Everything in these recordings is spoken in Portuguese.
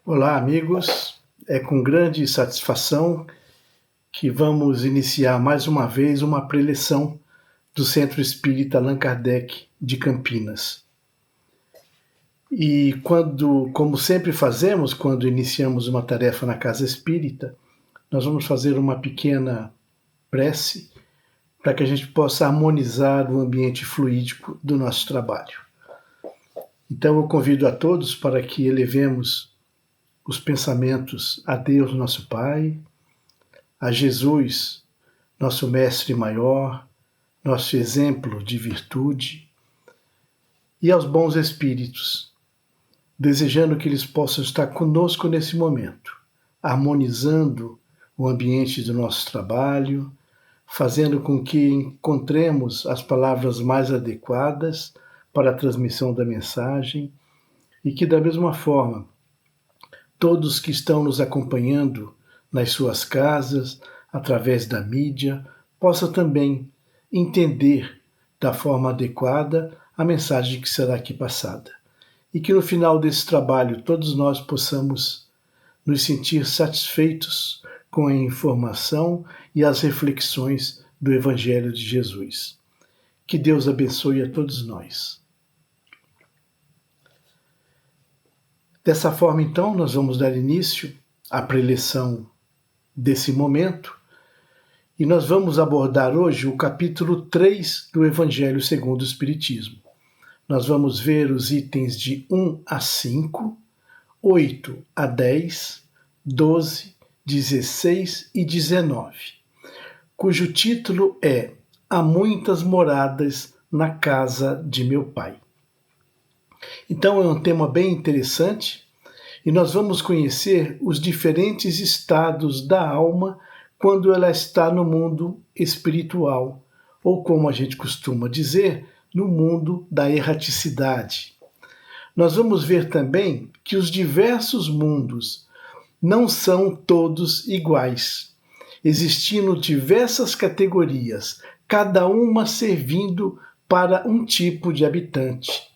Olá, amigos. É com grande satisfação que vamos iniciar mais uma vez uma preleção do Centro Espírita Allan Kardec de Campinas. E como sempre fazemos quando iniciamos uma tarefa na Casa Espírita, nós vamos fazer uma pequena prece para que a gente possa harmonizar o ambiente fluídico do nosso trabalho. Então eu convido a todos para que elevemos os pensamentos a Deus, nosso Pai, a Jesus, nosso Mestre maior, nosso exemplo de virtude, e aos bons espíritos, desejando que eles possam estar conosco nesse momento, harmonizando o ambiente do nosso trabalho, fazendo com que encontremos as palavras mais adequadas para a transmissão da mensagem e que, da mesma forma, todos que estão nos acompanhando nas suas casas, através da mídia, possam também entender da forma adequada a mensagem que será aqui passada. E que no final desse trabalho todos nós possamos nos sentir satisfeitos com a informação e as reflexões do Evangelho de Jesus. Que Deus abençoe a todos nós. Dessa forma, então, nós vamos dar início à preleção desse momento e nós vamos abordar hoje o capítulo 3 do Evangelho segundo o Espiritismo. Nós vamos ver os itens de 1 a 5, 8 a 10, 12, 16 e 19, cujo título é Há muitas moradas na casa de meu Pai. Então é um tema bem interessante e nós vamos conhecer os diferentes estados da alma quando ela está no mundo espiritual, ou como a gente costuma dizer, no mundo da erraticidade. Nós vamos ver também que os diversos mundos não são todos iguais, existindo diversas categorias, cada uma servindo para um tipo de habitante.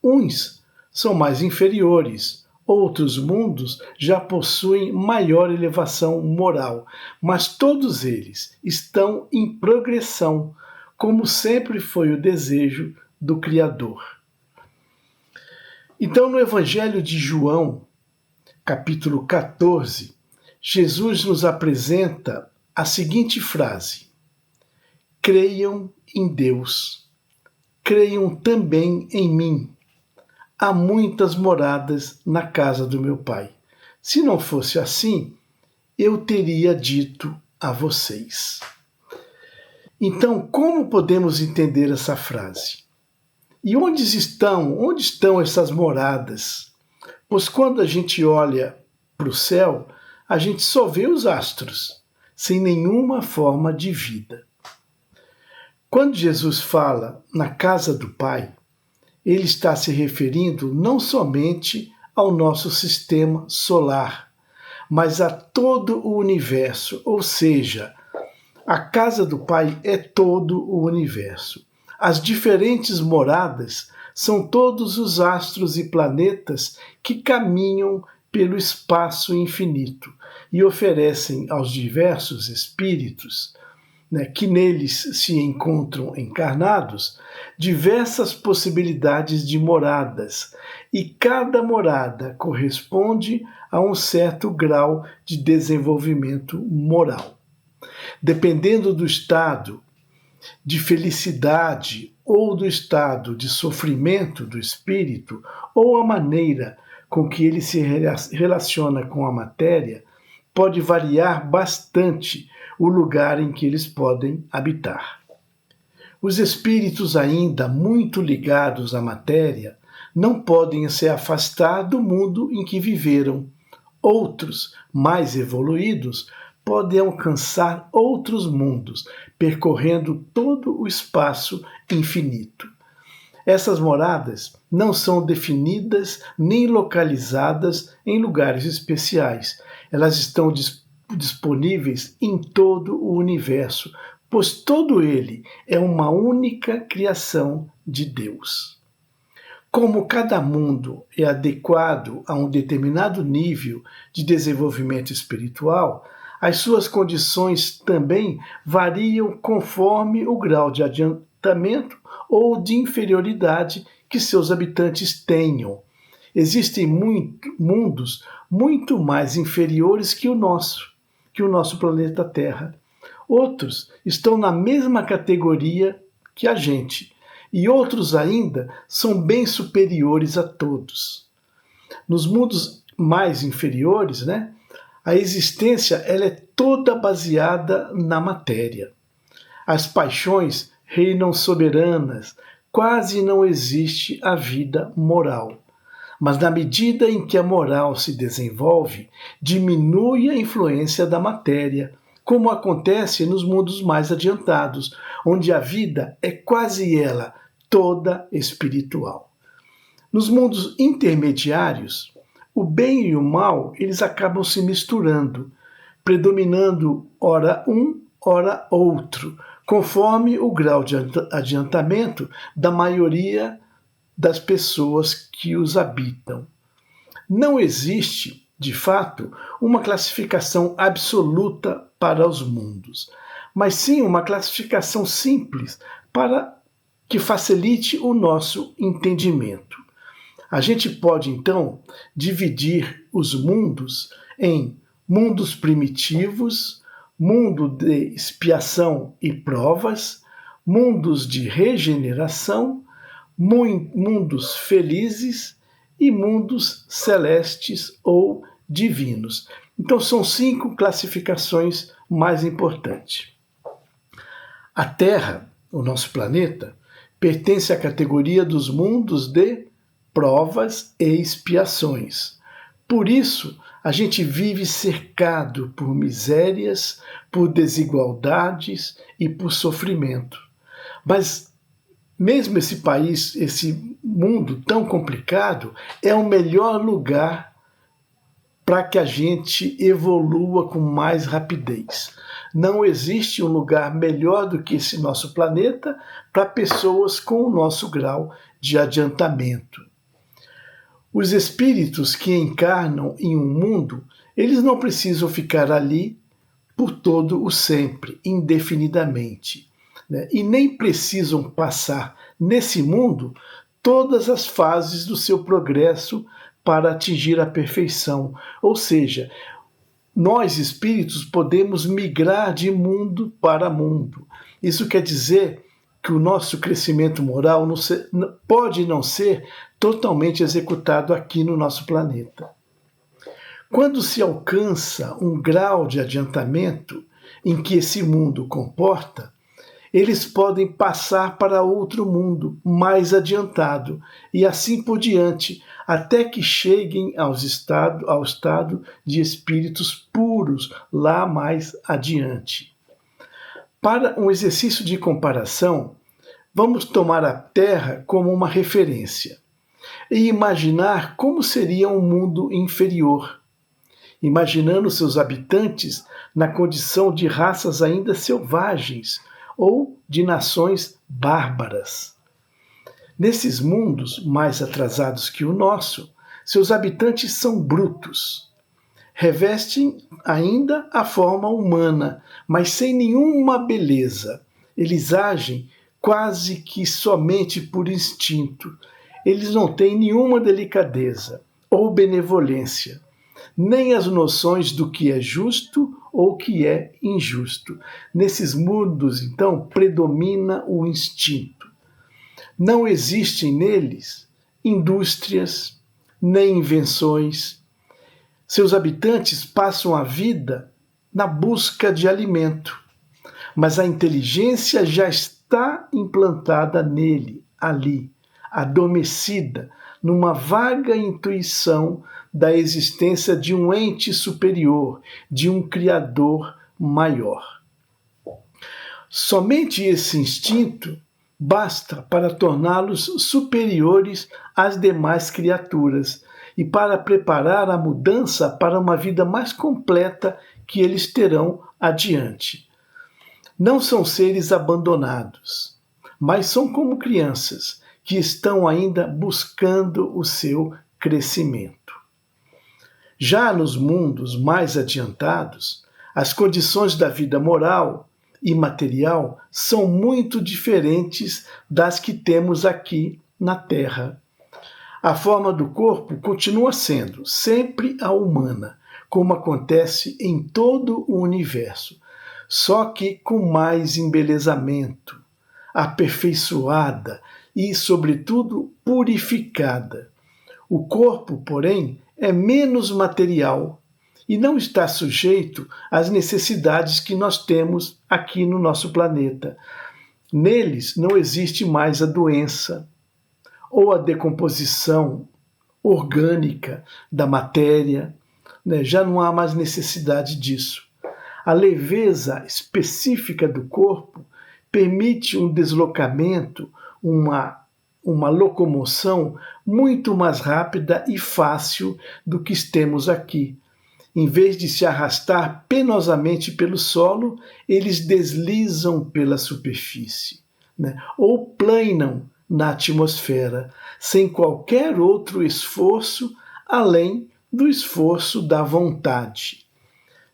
Uns são mais inferiores, outros mundos já possuem maior elevação moral, mas todos eles estão em progressão, como sempre foi o desejo do Criador. Então, no Evangelho de João, capítulo 14, Jesus nos apresenta a seguinte frase: creiam em Deus, creiam também em mim. Há muitas moradas na casa do meu Pai. Se não fosse assim, eu teria dito a vocês. Então, como podemos entender essa frase? E onde estão essas moradas? Pois quando a gente olha para o céu, a gente só vê os astros, sem nenhuma forma de vida. Quando Jesus fala na casa do Pai, ele está se referindo não somente ao nosso sistema solar, mas a todo o universo, ou seja, a casa do Pai é todo o universo. As diferentes moradas são todos os astros e planetas que caminham pelo espaço infinito e oferecem aos diversos espíritos, que neles se encontram encarnados, diversas possibilidades de moradas, e cada morada corresponde a um certo grau de desenvolvimento moral. Dependendo do estado de felicidade ou do estado de sofrimento do espírito, ou a maneira com que ele se relaciona com a matéria, pode variar bastante o lugar em que eles podem habitar. Os espíritos ainda muito ligados à matéria não podem se afastar do mundo em que viveram. Outros, mais evoluídos, podem alcançar outros mundos, percorrendo todo o espaço infinito. Essas moradas não são definidas nem localizadas em lugares especiais. Elas estão disponíveis em todo o universo, pois todo ele é uma única criação de Deus. Como cada mundo é adequado a um determinado nível de desenvolvimento espiritual, as suas condições também variam conforme o grau de adiantamento ou de inferioridade que seus habitantes tenham. Existem mundos muito mais inferiores que o nosso planeta Terra. Outros estão na mesma categoria que a gente, e outros ainda são bem superiores a todos. Nos mundos mais inferiores, a existência ela é toda baseada na matéria. As paixões reinam soberanas, quase não existe a vida moral. Mas na medida em que a moral se desenvolve, diminui a influência da matéria, como acontece nos mundos mais adiantados, onde a vida é quase ela toda espiritual. Nos mundos intermediários, o bem e o mal eles acabam se misturando, predominando ora um, ora outro, conforme o grau de adiantamento da maioria das pessoas que os habitam. Não existe, de fato, uma classificação absoluta para os mundos, mas sim uma classificação simples para que facilite o nosso entendimento. A gente pode, então, dividir os mundos em mundos primitivos, mundo de expiação e provas, mundos de regeneração, mundos felizes e mundos celestes ou divinos. Então, são 5 classificações mais importantes. A Terra, o nosso planeta, pertence à categoria dos mundos de provas e expiações. Por isso, a gente vive cercado por misérias, por desigualdades e por sofrimento. Mas mesmo esse país, esse mundo tão complicado, é o melhor lugar para que a gente evolua com mais rapidez. Não existe um lugar melhor do que esse nosso planeta para pessoas com o nosso grau de adiantamento. Os espíritos que encarnam em um mundo, eles não precisam ficar ali por todo o sempre, indefinidamente, e nem precisam passar nesse mundo todas as fases do seu progresso para atingir a perfeição. Ou seja, nós espíritos podemos migrar de mundo para mundo. Isso quer dizer que o nosso crescimento moral pode não ser totalmente executado aqui no nosso planeta. Quando se alcança um grau de adiantamento em que esse mundo comporta, eles podem passar para outro mundo mais adiantado e assim por diante, até que cheguem ao estado de espíritos puros lá mais adiante. Para um exercício de comparação, vamos tomar a Terra como uma referência e imaginar como seria um mundo inferior, imaginando seus habitantes na condição de raças ainda selvagens ou de nações bárbaras. Nesses mundos mais atrasados que o nosso, seus habitantes são brutos. Revestem ainda a forma humana, mas sem nenhuma beleza. Eles agem quase que somente por instinto. Eles não têm nenhuma delicadeza ou benevolência, nem as noções do que é justo ou o que é injusto. Nesses mundos, então, predomina o instinto. Não existem neles indústrias, nem invenções. Seus habitantes passam a vida na busca de alimento, mas a inteligência já está implantada nele, ali, adormecida, numa vaga intuição da existência de um ente superior, de um Criador maior. Somente esse instinto basta para torná-los superiores às demais criaturas e para preparar a mudança para uma vida mais completa que eles terão adiante. Não são seres abandonados, mas são como crianças que estão ainda buscando o seu crescimento. Já nos mundos mais adiantados, as condições da vida moral e material são muito diferentes das que temos aqui na Terra. A forma do corpo continua sendo sempre a humana, como acontece em todo o universo, só que com mais embelezamento, aperfeiçoada e, sobretudo, purificada. O corpo, porém, é menos material e não está sujeito às necessidades que nós temos aqui no nosso planeta. Neles não existe mais a doença ou a decomposição orgânica da matéria, né? Já não há mais necessidade disso. A leveza específica do corpo permite um deslocamento, uma locomoção muito mais rápida e fácil do que temos aqui. Em vez de se arrastar penosamente pelo solo, eles deslizam pela superfície, né? Ou planam na atmosfera, sem qualquer outro esforço além do esforço da vontade.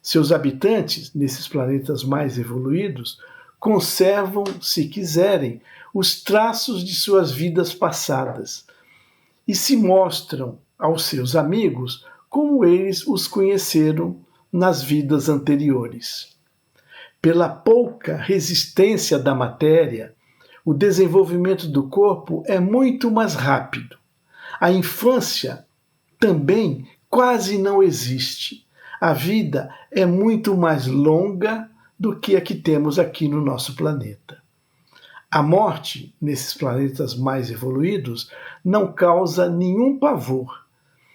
Seus habitantes, nesses planetas mais evoluídos, conservam, se quiserem, os traços de suas vidas passadas e se mostram aos seus amigos como eles os conheceram nas vidas anteriores. Pela pouca resistência da matéria, o desenvolvimento do corpo é muito mais rápido. A infância também quase não existe. A vida é muito mais longa do que a que temos aqui no nosso planeta. A morte, nesses planetas mais evoluídos, não causa nenhum pavor,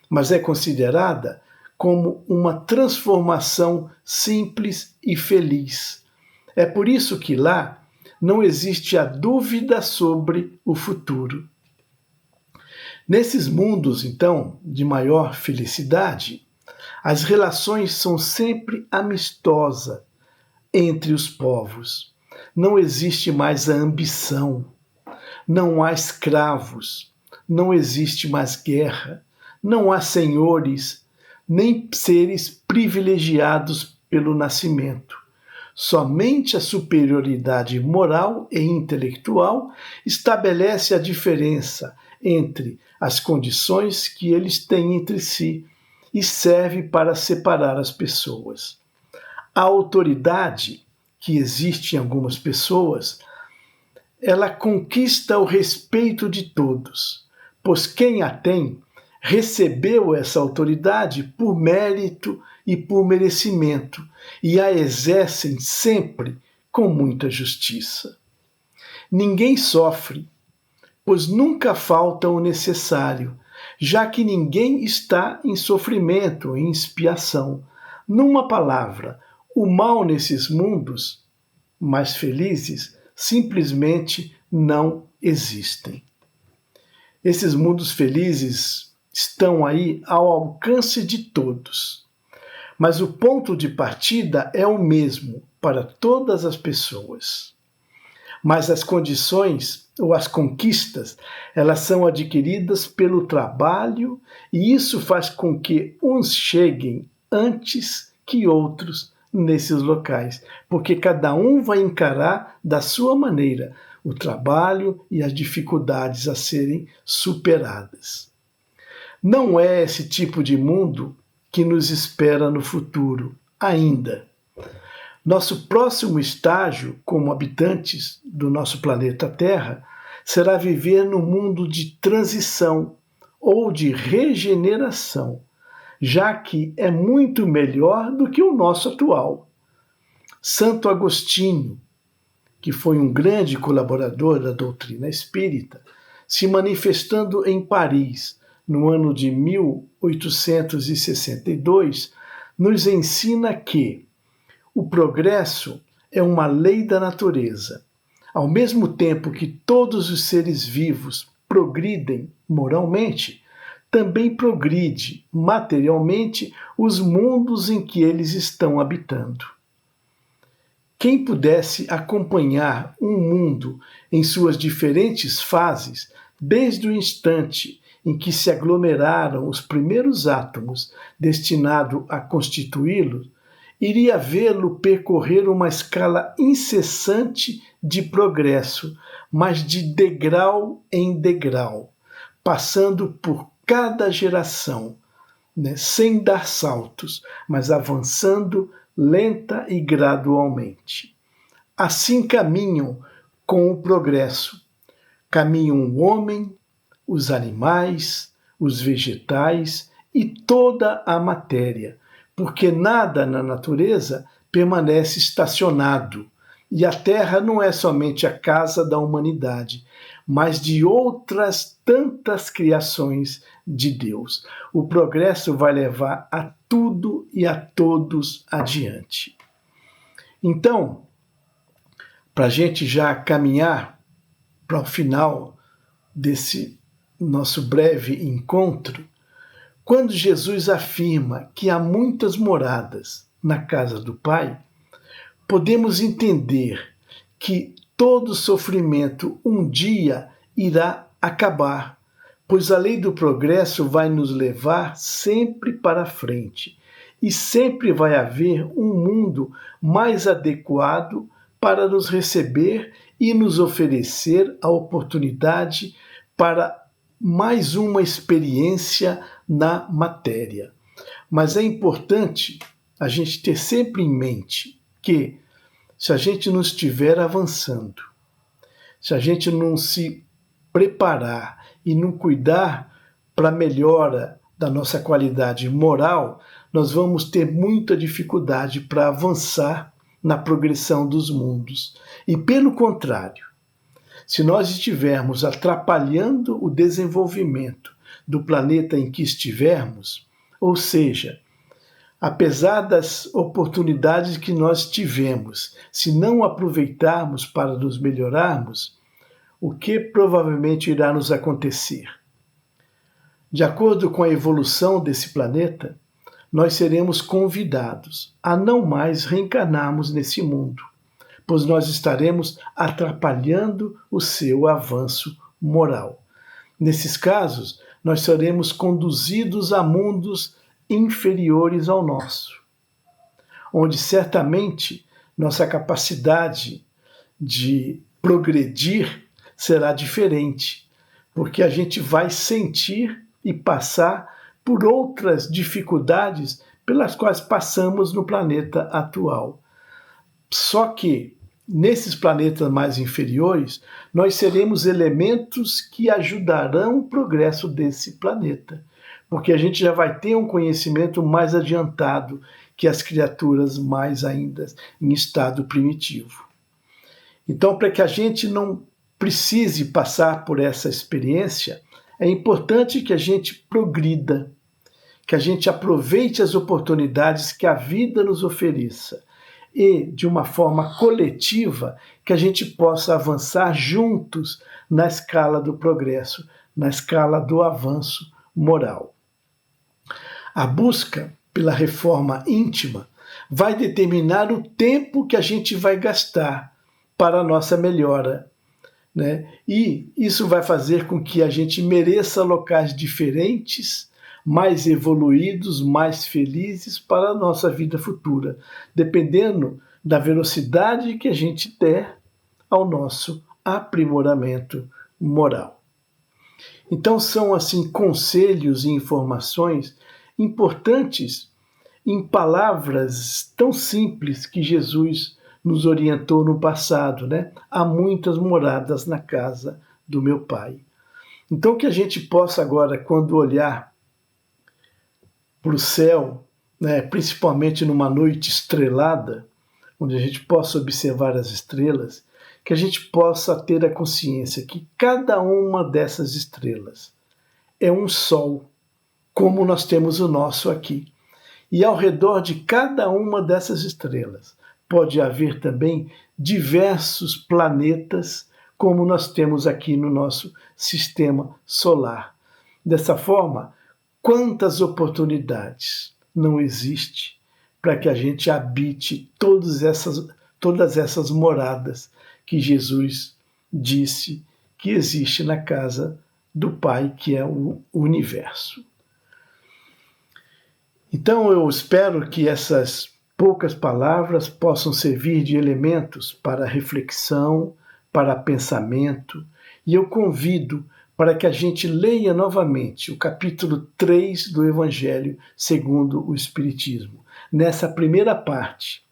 mas é considerada como uma transformação simples e feliz. É por isso que lá não existe a dúvida sobre o futuro. Nesses mundos, então, de maior felicidade, as relações são sempre amistosas entre os povos. Não existe mais a ambição, não há escravos, não existe mais guerra, não há senhores, nem seres privilegiados pelo nascimento. Somente a superioridade moral e intelectual estabelece a diferença entre as condições que eles têm entre si e serve para separar as pessoas. A autoridade que existe em algumas pessoas, ela conquista o respeito de todos, pois quem a tem recebeu essa autoridade por mérito e por merecimento e a exercem sempre com muita justiça. Ninguém sofre, pois nunca falta o necessário, já que ninguém está em sofrimento, em expiação. Numa palavra, o mal nesses mundos mais felizes simplesmente não existem. Esses mundos felizes estão aí ao alcance de todos, mas o ponto de partida é o mesmo para todas as pessoas. Mas as condições ou as conquistas, elas são adquiridas pelo trabalho e isso faz com que uns cheguem antes que outros nesses locais, porque cada um vai encarar da sua maneira o trabalho e as dificuldades a serem superadas. Não é esse tipo de mundo que nos espera no futuro, ainda. Nosso próximo estágio, como habitantes do nosso planeta Terra, será viver no mundo de transição ou de regeneração, já que é muito melhor do que o nosso atual. Santo Agostinho, que foi um grande colaborador da doutrina espírita, se manifestando em Paris no ano de 1862, nos ensina que o progresso é uma lei da natureza. Ao mesmo tempo que todos os seres vivos progridem moralmente, também progride materialmente os mundos em que eles estão habitando. Quem pudesse acompanhar um mundo em suas diferentes fases desde o instante em que se aglomeraram os primeiros átomos destinados a constituí-lo, iria vê-lo percorrer uma escala incessante de progresso, mas de degrau em degrau, passando por cada geração, sem dar saltos, mas avançando lenta e gradualmente. Assim caminham com o progresso. Caminham o homem, os animais, os vegetais e toda a matéria, porque nada na natureza permanece estacionado. E a Terra não é somente a casa da humanidade, mas de outras tantas criações de Deus. O progresso vai levar a tudo e a todos adiante. Então, para a gente já caminhar para o final desse nosso breve encontro, quando Jesus afirma que há muitas moradas na casa do Pai, podemos entender que todo sofrimento um dia irá acabar, pois a lei do progresso vai nos levar sempre para frente e sempre vai haver um mundo mais adequado para nos receber e nos oferecer a oportunidade para mais uma experiência na matéria. Mas é importante a gente ter sempre em mente que, se a gente não estiver avançando, se a gente não se preparar e não cuidar para a melhora da nossa qualidade moral, nós vamos ter muita dificuldade para avançar na progressão dos mundos. E pelo contrário, se nós estivermos atrapalhando o desenvolvimento do planeta em que estivermos, ou seja, apesar das oportunidades que nós tivemos, se não aproveitarmos para nos melhorarmos, o que provavelmente irá nos acontecer? De acordo com a evolução desse planeta, nós seremos convidados a não mais reencarnarmos nesse mundo, pois nós estaremos atrapalhando o seu avanço moral. Nesses casos, nós seremos conduzidos a mundos inferiores ao nosso, onde certamente nossa capacidade de progredir será diferente, porque a gente vai sentir e passar por outras dificuldades pelas quais passamos no planeta atual. Só que, nesses planetas mais inferiores, nós seremos elementos que ajudarão o progresso desse planeta, porque a gente já vai ter um conhecimento mais adiantado que as criaturas mais ainda em estado primitivo. Então, para que a gente não precise passar por essa experiência, é importante que a gente progrida, que a gente aproveite as oportunidades que a vida nos ofereça e, de uma forma coletiva, que a gente possa avançar juntos na escala do progresso, na escala do avanço moral. A busca pela reforma íntima vai determinar o tempo que a gente vai gastar para a nossa melhora, E isso vai fazer com que a gente mereça locais diferentes, mais evoluídos, mais felizes para a nossa vida futura, dependendo da velocidade que a gente der ao nosso aprimoramento moral. Então são assim conselhos e informações importantes em palavras tão simples que Jesus nos orientou no passado, Há muitas moradas na casa do meu Pai. Então que a gente possa agora, quando olhar para o céu, principalmente numa noite estrelada, onde a gente possa observar as estrelas, que a gente possa ter a consciência que cada uma dessas estrelas é um sol, como nós temos o nosso aqui. E ao redor de cada uma dessas estrelas pode haver também diversos planetas, como nós temos aqui no nosso sistema solar. Dessa forma, quantas oportunidades não existem para que a gente habite todas essas moradas que Jesus disse que existe na casa do Pai, que é o universo. Então eu espero que essas poucas palavras possam servir de elementos para reflexão, para pensamento, e eu convido para que a gente leia novamente o capítulo 3 do Evangelho segundo o Espiritismo, nessa primeira parte,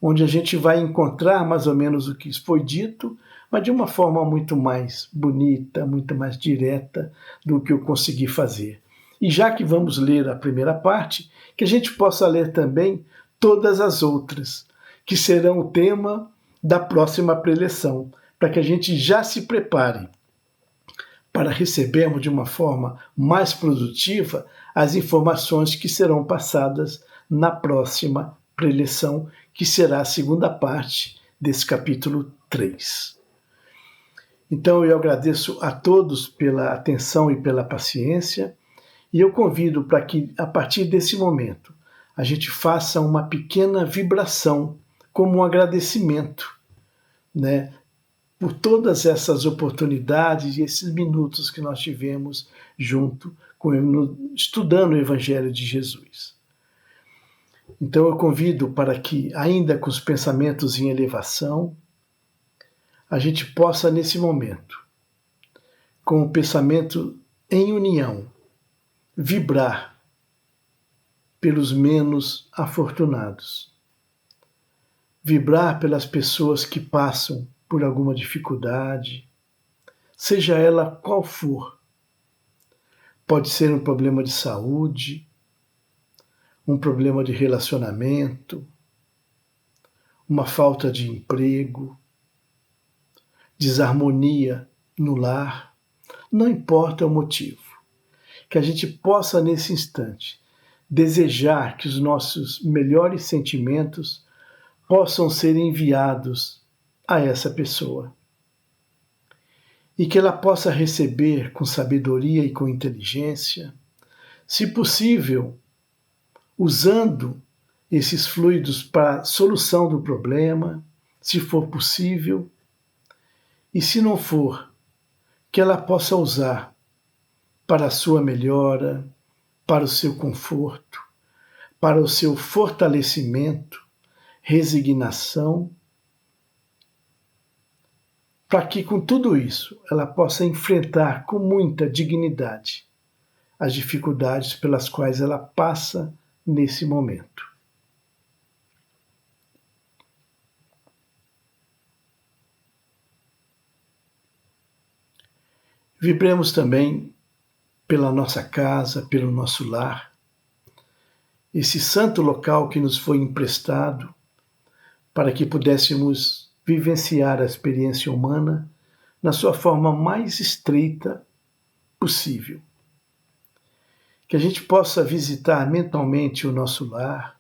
onde a gente vai encontrar mais ou menos o que foi dito, mas de uma forma muito mais bonita, muito mais direta do que eu consegui fazer. E já que vamos ler a primeira parte, que a gente possa ler também todas as outras, que serão o tema da próxima preleção, para que a gente já se prepare para recebermos de uma forma mais produtiva as informações que serão passadas na próxima preleção, que será a segunda parte desse capítulo 3. Então eu agradeço a todos pela atenção e pela paciência, e eu convido para que, a partir desse momento, a gente faça uma pequena vibração, como um agradecimento, né, por todas essas oportunidades e esses minutos que nós tivemos junto, estudando o Evangelho de Jesus. Então eu convido para que, ainda com os pensamentos em elevação, a gente possa, nesse momento, com o pensamento em união, vibrar pelos menos afortunados. Vibrar pelas pessoas que passam por alguma dificuldade, seja ela qual for. Pode ser um problema de saúde, um problema de relacionamento, uma falta de emprego, desarmonia no lar, não importa o motivo. Que a gente possa, nesse instante, desejar que os nossos melhores sentimentos possam ser enviados a essa pessoa. E que ela possa receber com sabedoria e com inteligência, se possível, usando esses fluidos para a solução do problema, se for possível, e se não for, que ela possa usar para a sua melhora, para o seu conforto, para o seu fortalecimento, resignação, para que com tudo isso ela possa enfrentar com muita dignidade as dificuldades pelas quais ela passa nesse momento. Vibremos também pela nossa casa, pelo nosso lar, esse santo local que nos foi emprestado para que pudéssemos vivenciar a experiência humana na sua forma mais estreita possível. Que a gente possa visitar mentalmente o nosso lar,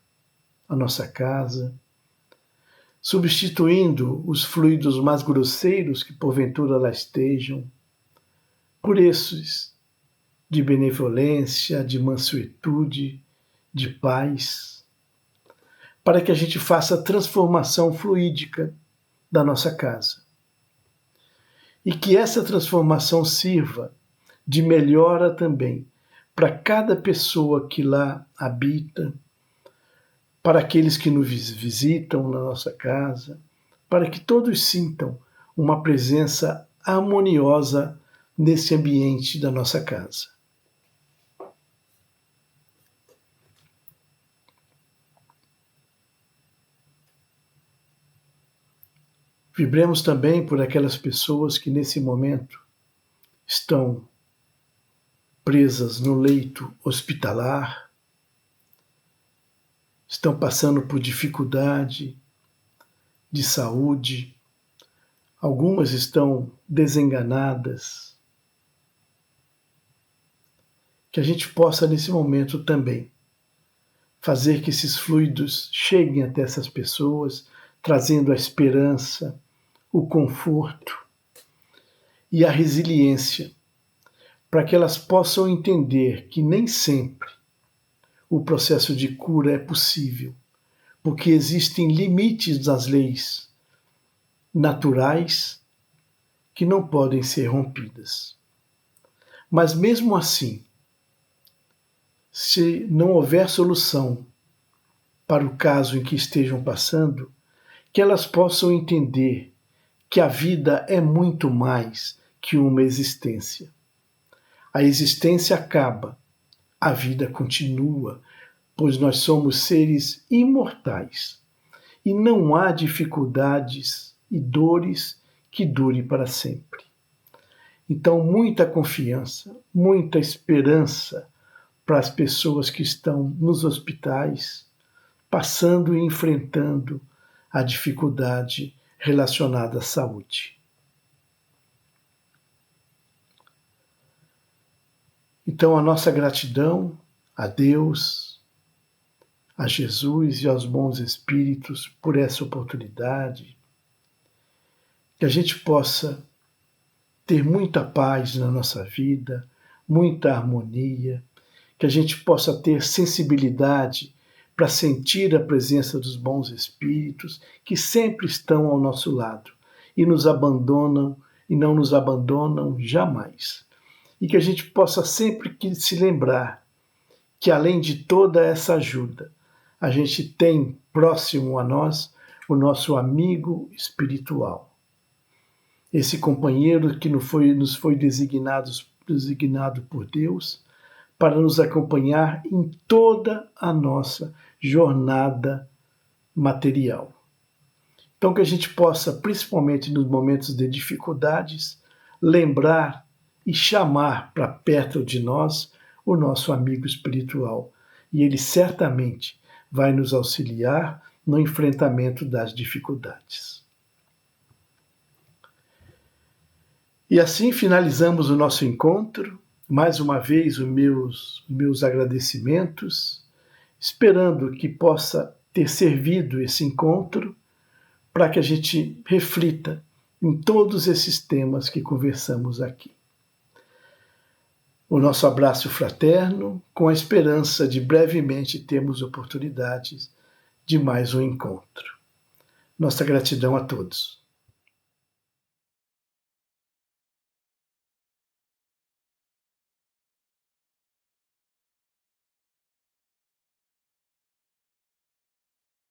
a nossa casa, substituindo os fluidos mais grosseiros que porventura lá estejam, por esses de benevolência, de mansuetude, de paz, para que a gente faça a transformação fluídica da nossa casa. E que essa transformação sirva de melhora também para cada pessoa que lá habita, para aqueles que nos visitam na nossa casa, para que todos sintam uma presença harmoniosa nesse ambiente da nossa casa. Vibremos também por aquelas pessoas que nesse momento estão presas no leito hospitalar, estão passando por dificuldade de saúde, algumas estão desenganadas. Que a gente possa nesse momento também fazer que esses fluidos cheguem até essas pessoas, trazendo a esperança, o conforto e a resiliência, para que elas possam entender que nem sempre o processo de cura é possível, porque existem limites das leis naturais que não podem ser rompidas. Mas mesmo assim, se não houver solução para o caso em que estejam passando, que elas possam entender que a vida é muito mais que uma existência. A existência acaba, a vida continua, pois nós somos seres imortais e não há dificuldades e dores que dure para sempre. Então, muita confiança, muita esperança para as pessoas que estão nos hospitais, passando e enfrentando a dificuldade relacionada à saúde. Então, a nossa gratidão a Deus, a Jesus e aos bons espíritos por essa oportunidade, que a gente possa ter muita paz na nossa vida, muita harmonia, que a gente possa ter sensibilidade para sentir a presença dos bons espíritos que sempre estão ao nosso lado e nos abandonam e não nos abandonam jamais. E que a gente possa sempre se lembrar que, além de toda essa ajuda, a gente tem próximo a nós o nosso amigo espiritual. Esse companheiro que nos foi designado por Deus para nos acompanhar em toda a nossa jornada material. Então, que a gente possa, principalmente nos momentos de dificuldades, lembrar e chamar para perto de nós o nosso amigo espiritual. E ele certamente vai nos auxiliar no enfrentamento das dificuldades. E assim finalizamos o nosso encontro. Mais uma vez, os meus agradecimentos, esperando que possa ter servido esse encontro para que a gente reflita em todos esses temas que conversamos aqui. O nosso abraço fraterno, com a esperança de brevemente termos oportunidades de mais um encontro. Nossa gratidão a todos.